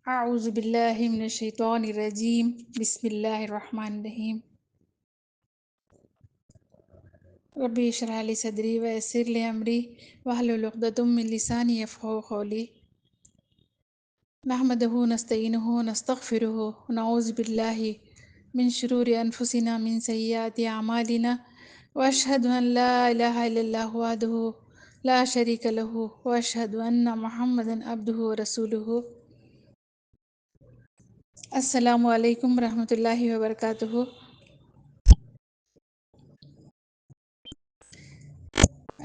أعوذ بالله من الشيطان الرجيم بسم الله الرحمن الرحيم ربي اشرح لي صدري ويسر لي أمري واحلل عقدة من لساني يفقهوا قولي نحمده ونستعينه ونستغفره ونعوذ بالله من شرور أنفسنا من سيئات أعمالنا وأشهد أن لا إله إلا الله وحده لا شريك له وأشهد أن محمدا عبده ورسوله السلام علیکم ورحمۃ اللہ وبرکاتہ۔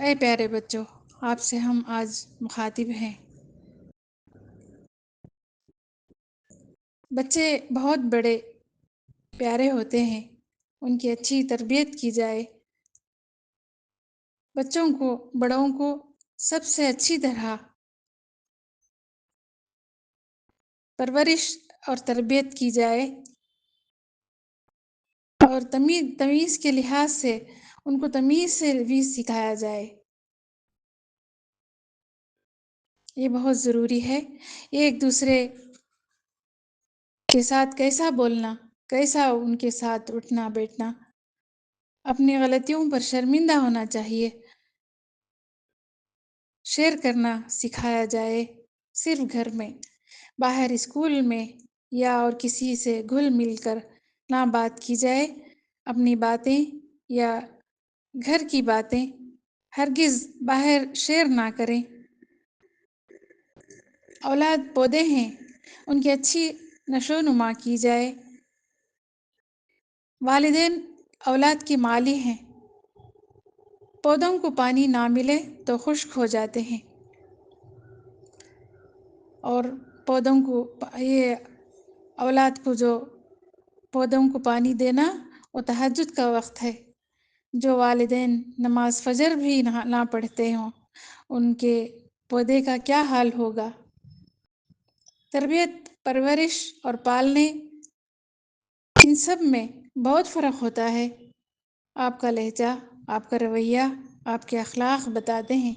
اے پیارے بچوں، آپ سے ہم آج مخاطب ہیں۔ بچے بہت بڑے پیارے ہوتے ہیں، ان کی اچھی تربیت کی جائے۔ بچوں کو، بڑوں کو سب سے اچھی طرح پرورش اور تربیت کی جائے، اور تمیز کے لحاظ سے ان کو تمیز سے بھی سکھایا جائے۔ یہ بہت ضروری ہے۔ ایک دوسرے کے ساتھ کیسا بولنا، کیسا ان کے ساتھ اٹھنا بیٹھنا، اپنی غلطیوں پر شرمندہ ہونا چاہیے، شیئر کرنا سکھایا جائے۔ صرف گھر میں، باہر اسکول میں یا اور کسی سے گھل مل کر نہ بات کی جائے۔ اپنی باتیں یا گھر کی باتیں ہرگز باہر شیئر نہ کریں۔ اولاد پودے ہیں، ان کی اچھی نشو و نما کی جائے۔ والدین اولاد کے مالی ہیں، پودوں کو پانی نہ ملے تو خشک ہو جاتے ہیں، اور پودوں کو یہ اولاد کو جو پودوں کو پانی دینا وہ تہجد کا وقت ہے۔ جو والدین نماز فجر بھی نہ پڑھتے ہوں، ان کے پودے کا کیا حال ہوگا۔ تربیت، پرورش اور پالنے، ان سب میں بہت فرق ہوتا ہے۔ آپ کا لہجہ، آپ کا رویہ، آپ کے اخلاق بتاتے ہیں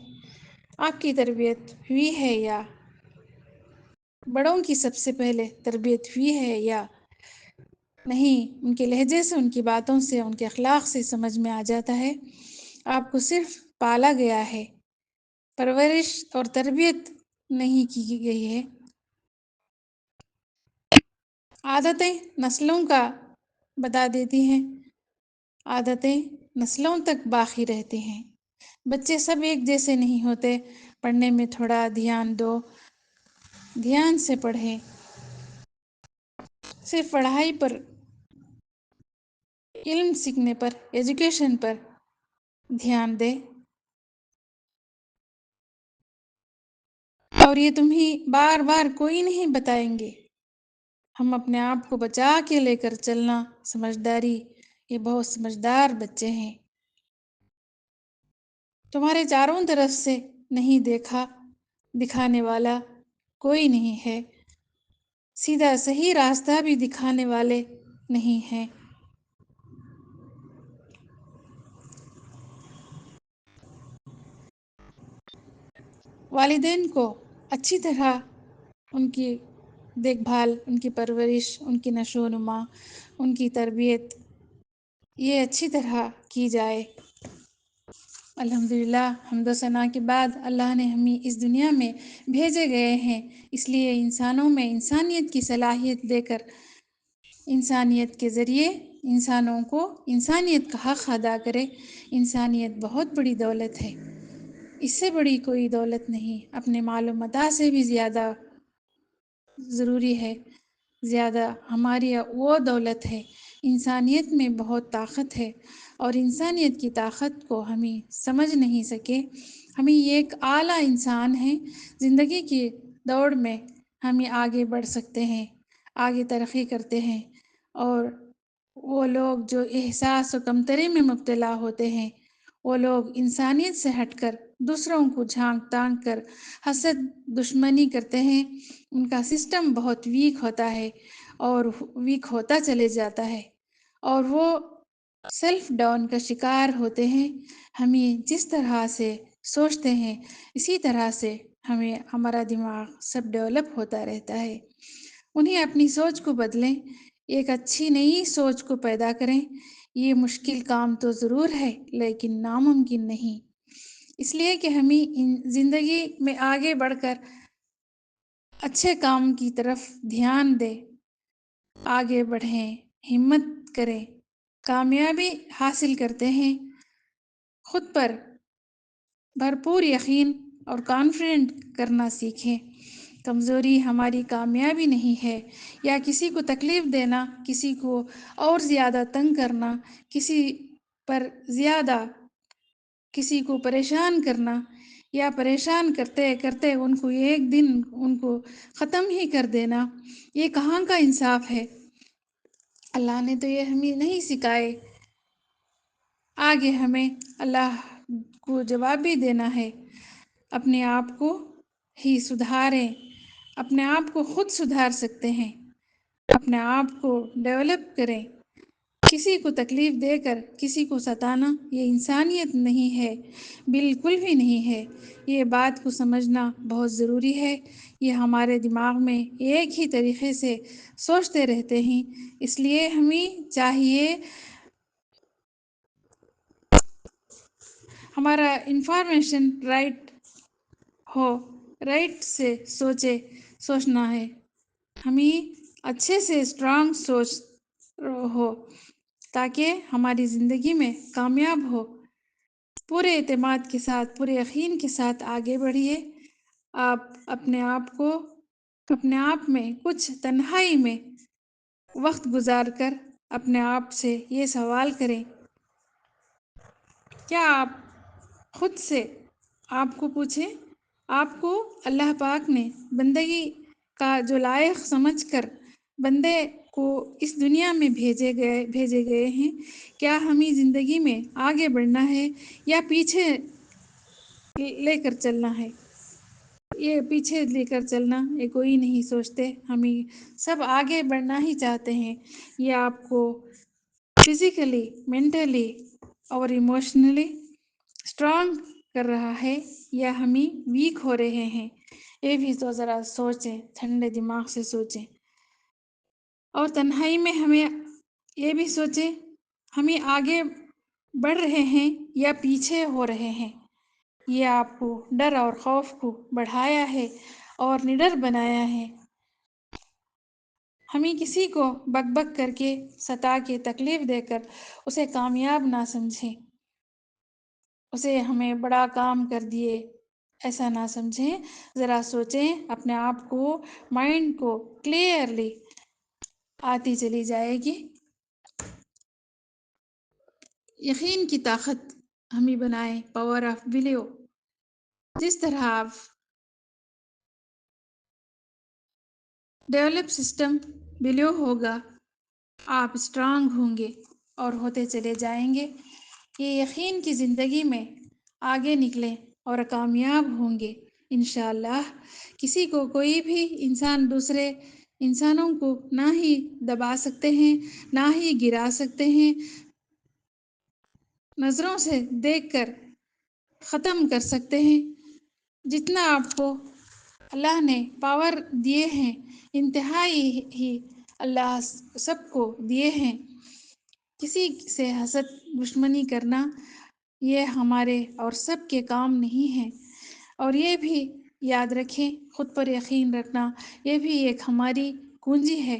آپ کی تربیت ہوئی ہے یا بڑوں کی سب سے پہلے تربیت ہوئی ہے یا نہیں۔ ان کے لہجے سے، ان کی باتوں سے، ان کے اخلاق سے سمجھ میں آ جاتا ہے۔ آپ کو صرف پالا گیا ہے، پرورش اور تربیت نہیں کی گئی ہے۔ عادتیں نسلوں کا بتا دیتی ہیں، عادتیں نسلوں تک باقی رہتی ہیں۔ بچے سب ایک جیسے نہیں ہوتے۔ پڑھنے میں تھوڑا دھیان دو، دھیان سے پڑھیں، صرف پڑھائی پر، علم سیکھنے پر، ایجوکیشن پر دھیان دے۔ اور یہ تمہیں بار بار کوئی نہیں بتائیں گے۔ ہم اپنے آپ کو بچا کے لے کر چلنا، سمجھداری، یہ بہت سمجھدار بچے ہیں۔ تمہارے چاروں طرف سے نہیں دکھانے والا کوئی نہیں ہے، سیدھا صحیح راستہ بھی دکھانے والے نہیں ہیں۔ والدین کو اچھی طرح ان کی دیکھ بھال، ان کی پرورش، ان کی نشو و نما، ان کی تربیت یہ اچھی طرح کی جائے۔ الحمدللہ، حمد و ثنا کے بعد اللہ نے ہمیں اس دنیا میں بھیجے گئے ہیں، اس لیے انسانوں میں انسانیت کی صلاحیت دے کر، انسانیت کے ذریعے انسانوں کو انسانیت کا حق ادا کرے۔ انسانیت بہت بڑی دولت ہے، اس سے بڑی کوئی دولت نہیں۔ اپنے مال و متاع سے بھی زیادہ ضروری ہے، زیادہ ہماری وہ دولت ہے۔ انسانیت میں بہت طاقت ہے، اور انسانیت کی طاقت کو ہمیں سمجھ نہیں سکے۔ ہمیں یہ ایک اعلیٰ انسان ہے، زندگی کی دوڑ میں ہمیں آگے بڑھ سکتے ہیں، آگے ترقی کرتے ہیں۔ اور وہ لوگ جو احساس و کمتری میں مبتلا ہوتے ہیں، وہ لوگ انسانیت سے ہٹ کر دوسروں کو جھانک تانک کر حسد، دشمنی کرتے ہیں۔ ان کا سسٹم بہت ویک ہوتا ہے، اور ویک ہوتا چلے جاتا ہے، اور وہ سیلف ڈاؤن کا شکار ہوتے ہیں۔ ہمیں جس طرح سے سوچتے ہیں اسی طرح سے ہمارا دماغ سب ڈیولپ ہوتا رہتا ہے۔ انہیں اپنی سوچ کو بدلیں، ایک اچھی نئی سوچ کو پیدا کریں۔ یہ مشکل کام تو ضرور ہے لیکن ناممکن نہیں، اس لیے کہ ہمیں زندگی میں آگے بڑھ کر اچھے کام کی طرف دھیان دیں، آگے بڑھیں، ہمت کریں، کامیابی حاصل کرتے ہیں، خود پر بھرپور یقین اور کانفیڈنٹ کرنا سیکھیں۔ کمزوری ہماری کامیابی نہیں ہے، یا کسی کو تکلیف دینا، کسی کو اور زیادہ تنگ کرنا، کسی پر زیادہ کسی کو پریشان کرنا، یا پریشان کرتے کرتے ان کو ایک دن ان کو ختم ہی کر دینا، یہ کہاں کا انصاف ہے؟ اللہ نے تو یہ ہمیں نہیں سکھائے۔ آگے ہمیں اللہ کو جواب بھی دینا ہے۔ اپنے آپ کو ہی سدھاریں، اپنے آپ کو خود سدھار سکتے ہیں، اپنے آپ کو ڈیولپ کریں۔ کسی کو تکلیف دے کر کسی کو ستانا یہ انسانیت نہیں ہے، بالکل بھی نہیں ہے۔ یہ بات کو سمجھنا بہت ضروری ہے۔ یہ ہمارے دماغ میں ایک ہی طریقے سے سوچتے رہتے ہیں، اس لیے ہمیں چاہیے ہمارا انفارمیشن رائٹ ہو، رائٹ سے سوچنا ہے، ہمیں اچھے سے اسٹرانگ سوچ ہو تاکہ ہماری زندگی میں کامیاب ہو۔ پورے اعتماد کے ساتھ، پورے یقین کے ساتھ آگے بڑھیے۔ آپ اپنے آپ میں کچھ تنہائی میں وقت گزار کر اپنے آپ سے یہ سوال کریں، کیا آپ خود سے آپ کو پوچھیں، آپ کو اللہ پاک نے بندگی کا جو لائق سمجھ کر بندے کو اس دنیا میں بھیجے گئے ہیں، کیا ہمیں زندگی میں آگے بڑھنا ہے یا پیچھے لے کر چلنا ہے؟ یہ پیچھے لے کر چلنا یہ کوئی نہیں سوچتے، ہمیں سب آگے بڑھنا ہی چاہتے ہیں۔ یہ آپ کو فزیکلی، مینٹلی اور ایموشنلی اسٹرانگ کر رہا ہے یا ہمیں ویک ہو رہے ہیں؟ یہ بھی تو ذرا سوچیں، ٹھنڈے دماغ سے سوچیں۔ اور تنہائی میں ہمیں یہ بھی سوچیں، ہمیں آگے بڑھ رہے ہیں یا پیچھے ہو رہے ہیں؟ یہ آپ کو ڈر اور خوف کو بڑھایا ہے اور نڈر بنایا ہے۔ ہمیں کسی کو بک بک کر کے، ستا کے، تکلیف دے کر اسے کامیاب نہ سمجھیں، اسے ہمیں بڑا کام کر دیے ایسا نہ سمجھیں۔ ذرا سوچیں، اپنے آپ کو، مائنڈ کو کلیئرلی آتی چلی جائے گی۔ یقین کی طاقت ہمیں بنائے، پاور آف بلیو۔ جس طرح آپ ڈیولپ سسٹم بلیو ہوگا، آپ اسٹرانگ ہوں گے اور ہوتے چلے جائیں گے۔ یہ یقین کی زندگی میں آگے نکلیں اور کامیاب ہوں گے انشاءاللہ۔ کسی کو کوئی بھی انسان دوسرے انسانوں کو نہ ہی دبا سکتے ہیں، نہ ہی گرا سکتے ہیں، نظروں سے دیکھ کر ختم کر سکتے ہیں۔ جتنا آپ کو اللہ نے پاور دیے ہیں، انتہائی ہی اللہ سب کو دیے ہیں۔ کسی سے حسد، دشمنی کرنا یہ ہمارے اور سب کے کام نہیں ہے۔ اور یہ بھی یاد رکھیں، خود پر یقین رکھنا یہ بھی ایک ہماری کنجی ہے۔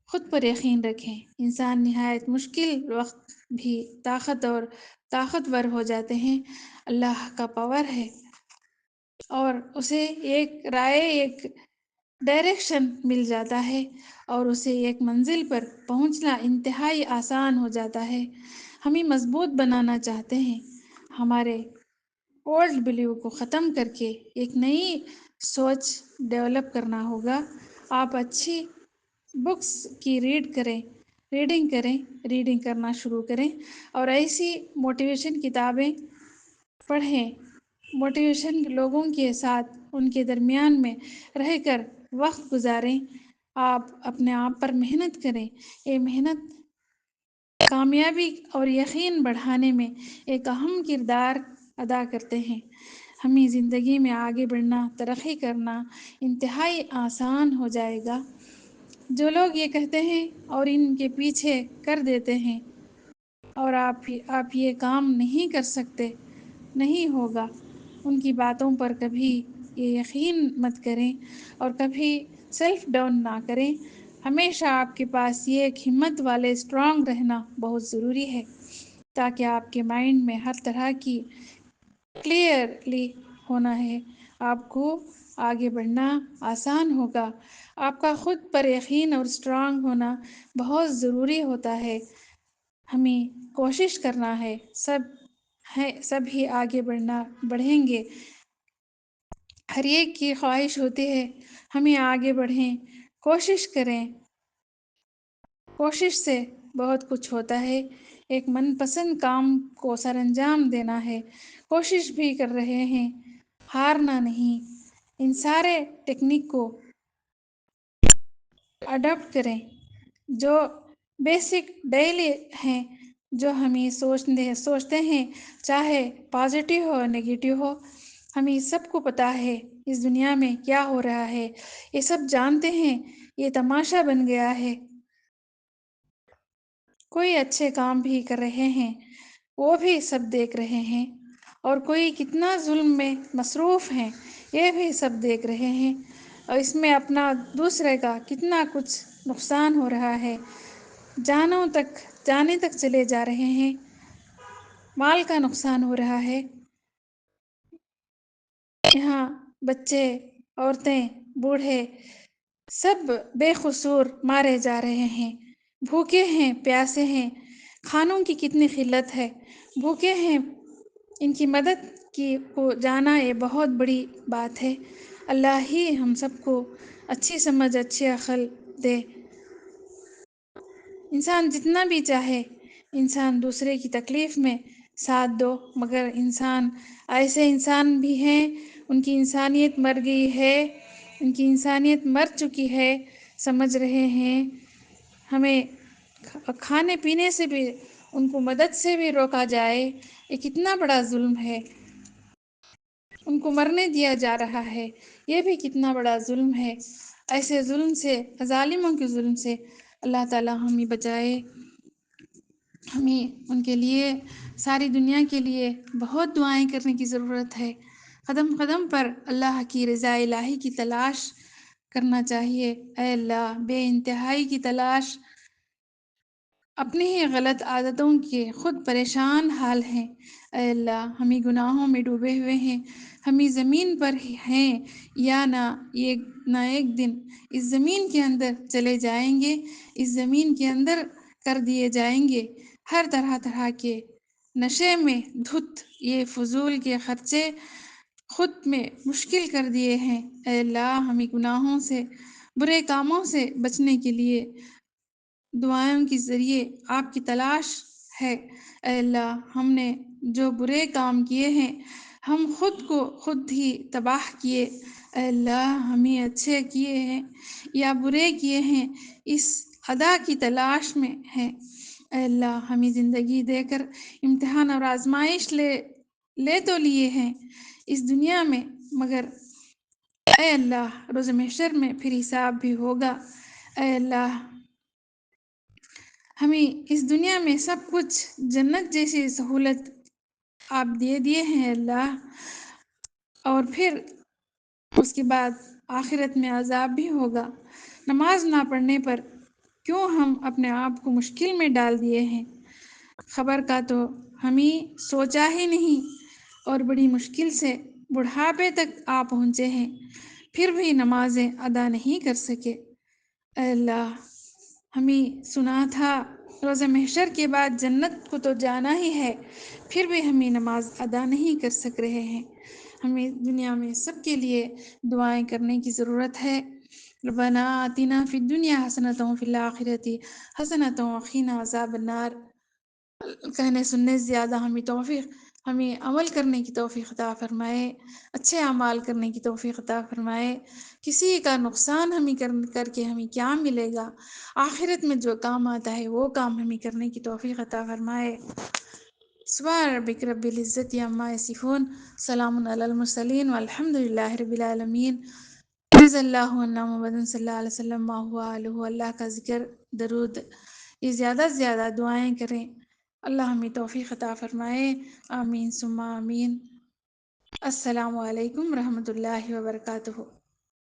خود پر یقین رکھیں، انسان نہایت مشکل وقت بھی طاقتور ہو جاتے ہیں۔ اللہ کا پاور ہے اور اسے ایک رائے، ایک ڈائریکشن مل جاتا ہے اور اسے ایک منزل پر پہنچنا انتہائی آسان ہو جاتا ہے۔ ہمیں مضبوط بنانا چاہتے ہیں، ہمارے اولڈ بلیو کو ختم کر کے ایک نئی سوچ ڈیولپ کرنا ہوگا۔ آپ اچھی بکس کی ریڈنگ کرنا شروع کریں اور ایسی موٹیویشن کتابیں پڑھیں، موٹیویشن لوگوں کے ساتھ ان کے درمیان میں رہ کر وقت گزاریں۔ آپ اپنے آپ پر محنت کریں، یہ محنت کامیابی اور یقین بڑھانے میں ایک اہم کردار ادا کرتے ہیں۔ ہمیں زندگی میں آگے بڑھنا، ترقی کرنا انتہائی آسان ہو جائے گا۔ جو لوگ یہ کہتے ہیں اور ان کے پیچھے کر دیتے ہیں اور آپ یہ کام نہیں کر سکتے، نہیں ہوگا، ان کی باتوں پر کبھی یہ یقین مت کریں اور کبھی سیلف ڈاؤن نہ کریں۔ ہمیشہ آپ کے پاس یہ ایک ہمت والے اسٹرانگ رہنا بہت ضروری ہے تاکہ آپ کے مائنڈ میں ہر طرح کی کلیئرلی ہونا ہے، آپ کو آگے بڑھنا آسان ہوگا۔ آپ کا خود پر یقین اور اسٹرانگ ہونا بہت ضروری ہوتا ہے۔ ہمیں کوشش کرنا ہے، سب ہی آگے بڑھیں گے۔ ہر ایک کی خواہش ہوتی ہے ہمیں آگے بڑھیں، کوشش کریں۔ کوشش سے بہت کچھ ہوتا ہے۔ ایک من پسند کام کو سر انجام دینا ہے، کوشش بھی کر رہے ہیں، ہارنا نہیں۔ ان سارے ٹیکنیک کو اڈاپٹ کریں جو بیسک ڈیلی ہیں، جو ہمیں سوچتے ہیں، چاہے پازیٹیو ہو نیگیٹیو ہو۔ ہمیں سب کو پتہ ہے اس دنیا میں کیا ہو رہا ہے، یہ سب جانتے ہیں، یہ تماشا بن گیا ہے۔ کوئی اچھے کام بھی کر رہے ہیں، وہ بھی سب دیکھ رہے ہیں، اور کوئی کتنا ظلم میں مصروف ہیں، یہ بھی سب دیکھ رہے ہیں، اور اس میں اپنا دوسرے کا کتنا کچھ نقصان ہو رہا ہے، جانے تک چلے جا رہے ہیں، مال کا نقصان ہو رہا ہے۔ یہاں بچے، عورتیں، بوڑھے سب بے قصور مارے جا رہے ہیں، بھوکے ہیں، پیاسے ہیں، کھانوں کی کتنی قلت ہے، بھوکے ہیں۔ ان کی مدد کو جانا یہ بہت بڑی بات ہے۔ اللہ ہی ہم سب کو اچھی سمجھ، اچھی عقل دے۔ انسان جتنا بھی چاہے، انسان دوسرے کی تکلیف میں ساتھ دو، مگر ایسے انسان بھی ہیں، ان کی انسانیت مر گئی ہے، ان کی انسانیت مر چکی ہے، سمجھ رہے ہیں۔ ہمیں کھانے پینے سے بھی، ان کو مدد سے بھی روکا جائے، یہ کتنا بڑا ظلم ہے۔ ان کو مرنے دیا جا رہا ہے، یہ بھی کتنا بڑا ظلم ہے۔ ایسے ظلم سے، ظالموں کے ظلم سے اللہ تعالیٰ ہمیں بچائے۔ ہمیں ان کے لیے، ساری دنیا کے لیے بہت دعائیں کرنے کی ضرورت ہے۔ قدم قدم پر اللہ کی رضا الہی کی تلاش کرنا چاہیے۔ اے اللہ، بے انتہائی کی تلاش، اپنی ہی غلط عادتوں کے خود پریشان حال ہیں۔ اے اللہ، ہمیں گناہوں میں ڈوبے ہوئے ہیں، ہمیں زمین پر ہیں یا نہ ایک دن اس زمین کے اندر چلے جائیں گے، اس زمین کے اندر کر دیے جائیں گے۔ ہر طرح کے نشے میں دھت، یہ فضول کے خرچے خود میں مشکل کر دیے ہیں۔ اے اللہ، ہمیں گناہوں سے، برے کاموں سے بچنے کے لیے دعاؤں کے ذریعے آپ کی تلاش ہے۔ اے اللہ، ہم نے جو برے کام کیے ہیں، ہم خود کو خود ہی تباہ کیے۔ اے اللہ، ہمیں اچھے کیے ہیں یا برے کیے ہیں، اس ادا کی تلاش میں ہیں۔ اے اللہ، ہمیں زندگی دے کر امتحان اور آزمائش لے تو لیے ہیں اس دنیا میں، مگر اے اللہ، روز محشر میں پھر حساب بھی ہوگا۔ اے اللہ، ہمیں اس دنیا میں سب کچھ جنت جیسی سہولت آپ دے دیے ہیں اللہ، اور پھر اس کے بعد آخرت میں عذاب بھی ہوگا۔ نماز نہ پڑھنے پر کیوں ہم اپنے آپ کو مشکل میں ڈال دیے ہیں؟ خبر کا تو ہمیں سوچا ہی نہیں، اور بڑی مشکل سے بڑھاپے تک آ پہنچے ہیں، پھر بھی نمازیں ادا نہیں کر سکے۔ اے اللہ، ہمیں سنا تھا روز محشر کے بعد جنت کو تو جانا ہی ہے، پھر بھی ہمیں نماز ادا نہیں کر سک رہے ہیں۔ ہمیں دنیا میں سب کے لیے دعائیں کرنے کی ضرورت ہے۔ ربنا آتنا فی الدنیا حسنۃ وفی الآخرۃ حسنۃ وقنا عذاب النار۔ کہنے سننے سے زیادہ ہمیں عمل کرنے کی توفیق عطا فرمائے، اچھے اعمال کرنے کی توفیق عطا فرمائے۔ کسی کا نقصان ہمیں کر کے ہمیں کیا ملے گا؟ آخرت میں جو کام آتا ہے وہ کام ہمیں کرنے کی توفیق عطا فرمائے۔ سبحان ربک رب العزت عما یصفون، سلام علی المرسلین والحمد للہ رب العالمین۔ رضی اللہ عنہ محمد صلی اللہ علیہ وسلم اللہ کا ذکر درود یہ زیادہ سے زیادہ دعائیں کریں. اللہ ہمیں توفیق عطا فرمائے. آمین ثم آمین. السلام علیکم ورحمۃ اللہ وبرکاتہ.